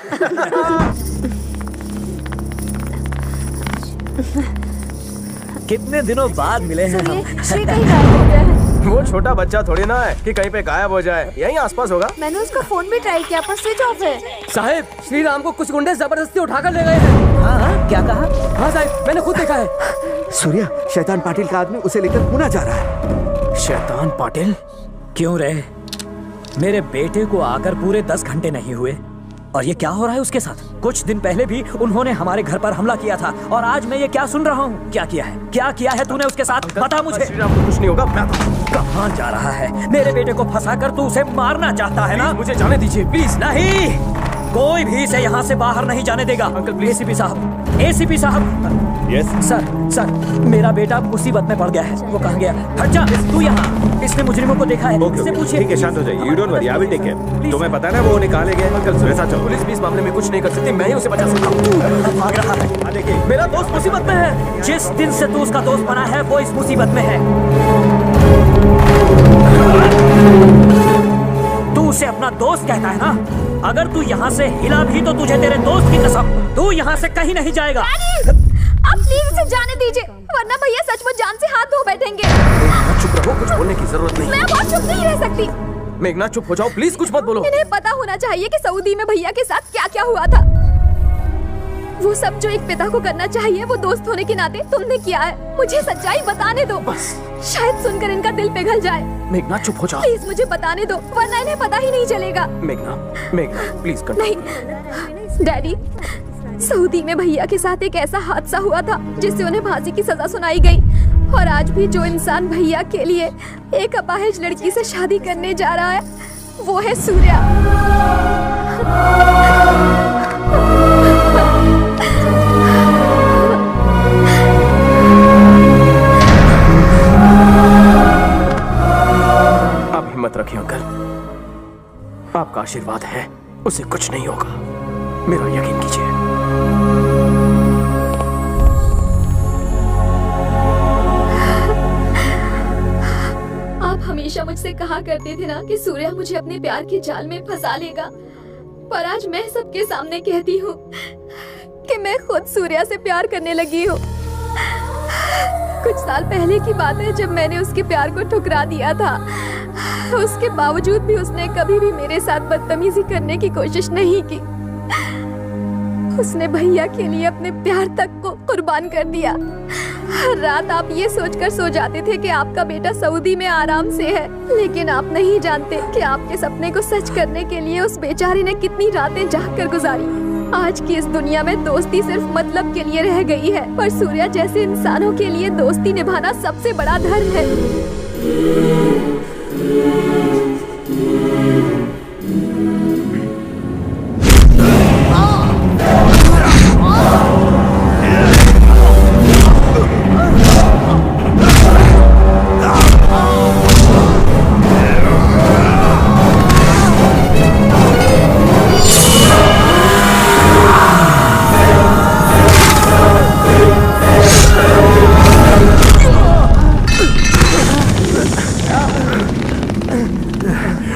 कितने दिनों बाद मिले हैं हम। श्री कहीं गायब हो गया है। वो छोटा बच्चा थोड़ी ना है कि कहीं पे गायब हो जाए, यहीं आसपास होगा। मैंने उसका फोन भी ट्राई किया पर स्विच ऑफ है। साहब, श्री राम को कुछ गुंडे जबरदस्ती उठाकर ले गए हैं। हाँ, क्या कहा? हाँ साहब, मैंने खुद देखा है। सूर्या, शैतान पाटिल का आदमी उसे लेकर पुणे जा रहा है। शैतान पाटिल? क्यों रे? मेरे बेटे को आकर पूरे 10 घंटे नहीं हुए और ये क्या हो रहा है उसके साथ? कुछ दिन पहले भी उन्होंने हमारे घर पर हमला किया था और आज मैं ये क्या सुन रहा हूँ? क्या किया है? क्या किया है तूने उसके साथ? बता मुझे। कुछ नहीं होगा। मैं कहाँ जा रहा है? मेरे बेटे को फंसाकर तू उसे मारना चाहता है ना? मुझे जाने दीजिए प्लीज। नहीं, कोई भी इसे यहाँ से बाहर नहीं जाने देगा। Uncle please. एसीपी साहब, एसीपी साहब। यस सर, मेरा बेटा मुसीबत में पड़ गया है। वो कहाँ गया? हट जा तू यहाँ। इसने मुजरिमों को देखा है। इससे पूछिए। ठीक है, शांत हो जाइए। You don't worry, I will take care. तुम्हें पता है ना वो निकाले गए। अंकल वैसा चलो। पुलिस भी इस मामले में कुछ नहीं कर सकती, मैं ही उसे बचा सकता हूँ। भाग रहा है। देखिए, मेरा दोस्त मुसीबत में है। जिस दिन से तू उसका दोस्त बना है वो इस मुसीबत में है। तू उसे अपना दोस्त कहता है ना? अगर तू यहाँ से हिला भी तो तुझे तेरे दोस्त की कसम, तू यहाँ से कहीं नहीं जाएगा। आप प्लीज इसे जाने दीजिए। वरना भैया सचमुच जान से हाथ धो बैठेंगे। चुप रहो, कुछ बोलने की जरूरत नहीं। मैं बहुत चुप नहीं रह सकती। मेघना चुप हो जाओ प्लीज, कुछ मत बोलो। इन्हें पता होना चाहिए कि सऊदी में भैया के साथ क्या क्या हुआ था। वो सब जो एक पिता को करना चाहिए वो दोस्त होने के नाते तुमने किया है। मुझे सच्चाई बताने दो, बस शायद सुनकर इनका दिल पिघल जाए। मेघना चुप हो जाओ प्लीज, मुझे बताने दो, वरना इन्हें पता ही नहीं चलेगा। मेघना प्लीज कर। नहीं डैडी, सऊदी में भैया के साथ एक ऐसा हादसा हुआ था जिससे उन्हें फांसी की सजा सुनाई गई। और आज भी जो इंसान भैया के लिए एक अपाहिज लड़की से शादी करने जा रहा है वो है सूर्या। आप हिम्मत रखिए अंकल, आपका आशीर्वाद है, उसे कुछ नहीं होगा, मेरा यकीन कीजिए। आप हमेशा मुझसे कहा करते थे ना कि सूर्या मुझे अपने प्यार के जाल में फंसा लेगा, पर आज मैं सबके सामने कहती हूँ कि मैं खुद सूर्या से प्यार करने लगी हूँ। कुछ साल पहले की बात है जब मैंने उसके प्यार को ठुकरा दिया था। उसके बावजूद भी उसने कभी भी मेरे साथ बदतमीजी करने की कोशिश नहीं की। उसने भैया के लिए अपने प्यार तक को कुर्बान कर दिया। हर रात आप ये सोचकर सो जाते थे कि आपका बेटा सऊदी में आराम से है, लेकिन आप नहीं जानते कि आपके सपने को सच करने के लिए उस बेचारी ने कितनी रातें जागकर गुजारी। आज की इस दुनिया में दोस्ती सिर्फ मतलब के लिए रह गई है, पर सूर्या जैसे इंसानों के लिए दोस्ती निभाना सबसे बड़ा धर्म है।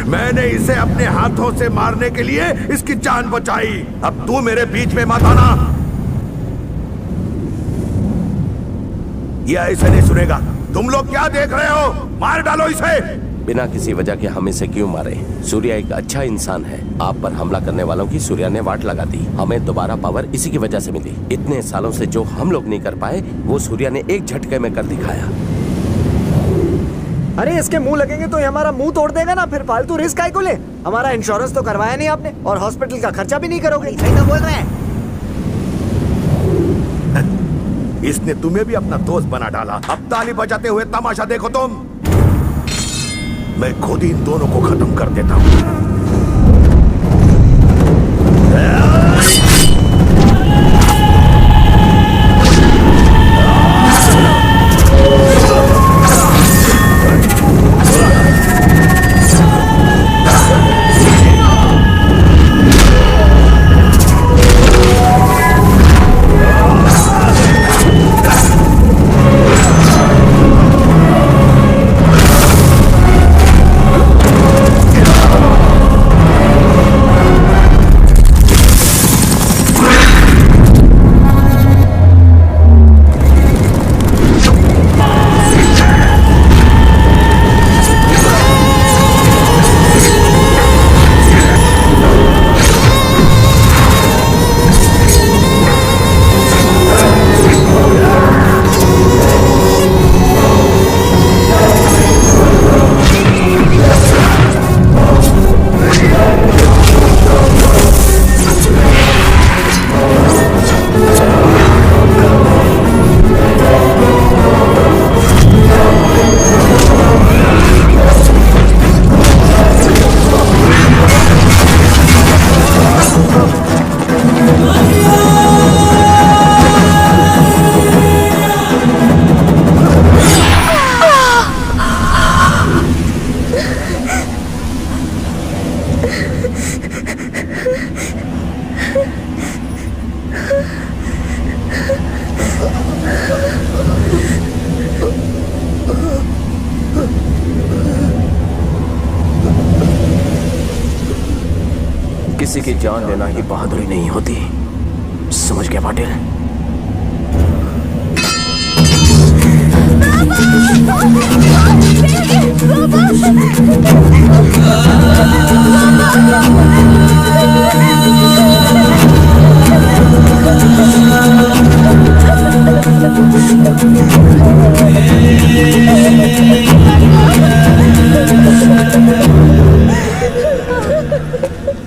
मैंने इसे अपने हाथों से मारने के लिए इसकी जान बचाई। अब तू मेरे बीच में मत आना। यह ऐसे नहीं सुनेगा। तुम लोग क्या देख रहे हो? मार डालो इसे। बिना किसी वजह के हम इसे क्यों मारे? सूर्या एक अच्छा इंसान है। आप पर हमला करने वालों की सूर्या ने वाट लगा दी। हमें दोबारा पावर इसी की वजह से मिली। इतने सालों से जो हम लोग नहीं कर पाए वो सूर्या ने एक झटके में कर दिखाया। अरे इसके मुंह लगेंगे तो ये हमारा मुंह तोड़ देगा ना, फिर फालतू रिस्क काहे को ले? हमारा इंश्योरेंस तो करवाया नहीं आपने और हॉस्पिटल का खर्चा भी नहीं करोगे। सही तो बोल रहे हैं। इसने तुम्हें भी अपना दोस्त बना डाला। अब ताली बजाते हुए तमाशा देखो तुम। मैं खुद इन दोनों को खत्म कर देता हूँ। किसी की जान लेना ही बहादुरी नहीं होती, समझ गया पाटिल?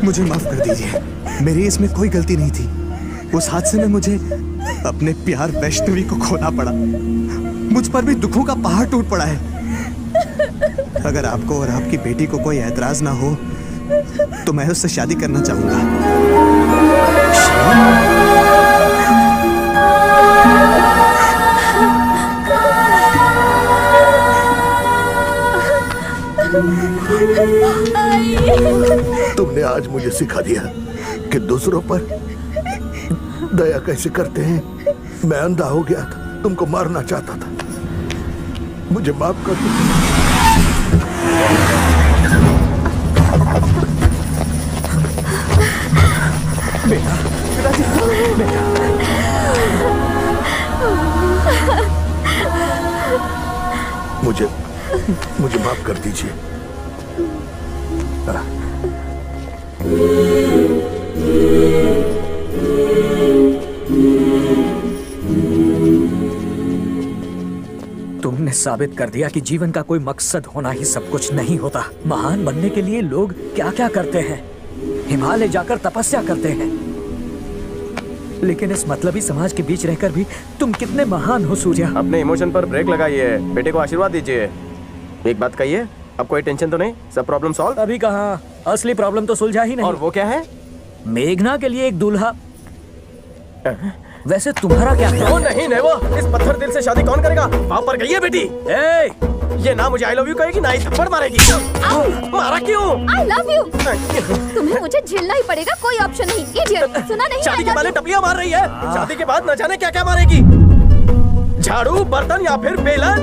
मुझे माफ कर दीजिए, मेरी इसमें कोई गलती नहीं थी। उस हादसे में मुझे अपने प्यार वैष्णवी को खोना पड़ा। मुझ पर भी दुखों का पहाड़ टूट पड़ा है। अगर आपको और आपकी बेटी को कोई ऐतराज ना हो तो मैं उससे शादी करना चाहूंगा। तुमने आज मुझे सिखा दिया कि दूसरों पर दया कैसे करते हैं। मैं अंधा हो गया था, तुमको मारना चाहता था। मुझे माफ कर दो। बेटा, बेटा, मुझे माफ कर दीजिए। तुमने साबित कर दिया कि जीवन का कोई मकसद होना ही सब कुछ नहीं होता। महान बनने के लिए लोग क्या क्या करते हैं, हिमालय जाकर तपस्या करते हैं, लेकिन इस मतलबी समाज के बीच रहकर भी तुम कितने महान हो सूर्या। अपने इमोशन पर ब्रेक लगाइए, बेटे को आशीर्वाद दीजिए। एक बात कहिए, अब कोई टेंशन तो नहीं? सब प्रॉब्लम सॉल्व? अभी कहाँ, असली प्रॉब्लम तो सुलझा ही नहीं। और वो क्या है? मेघना के लिए एक दूल्हा। वैसे तुम्हारा क्या ख्याल? वो नहीं नेवा, इस पत्थर दिल से शादी कौन करेगा? पाप पर गई है बेटी। ये ना मुझे आई लव यू कहेगी ना ही थप्पड़ मारेगी। मारा क्यों? I love you। तुम्हें मुझे झेलना ही पड़ेगा, कोई ऑप्शन नहीं। इडियट, सुना नहीं? शादी के पहले टपलियां मार रही है, शादी के बाद न जाने क्या क्या मारेगी। झाड़ू, बर्तन या फिर बेलन।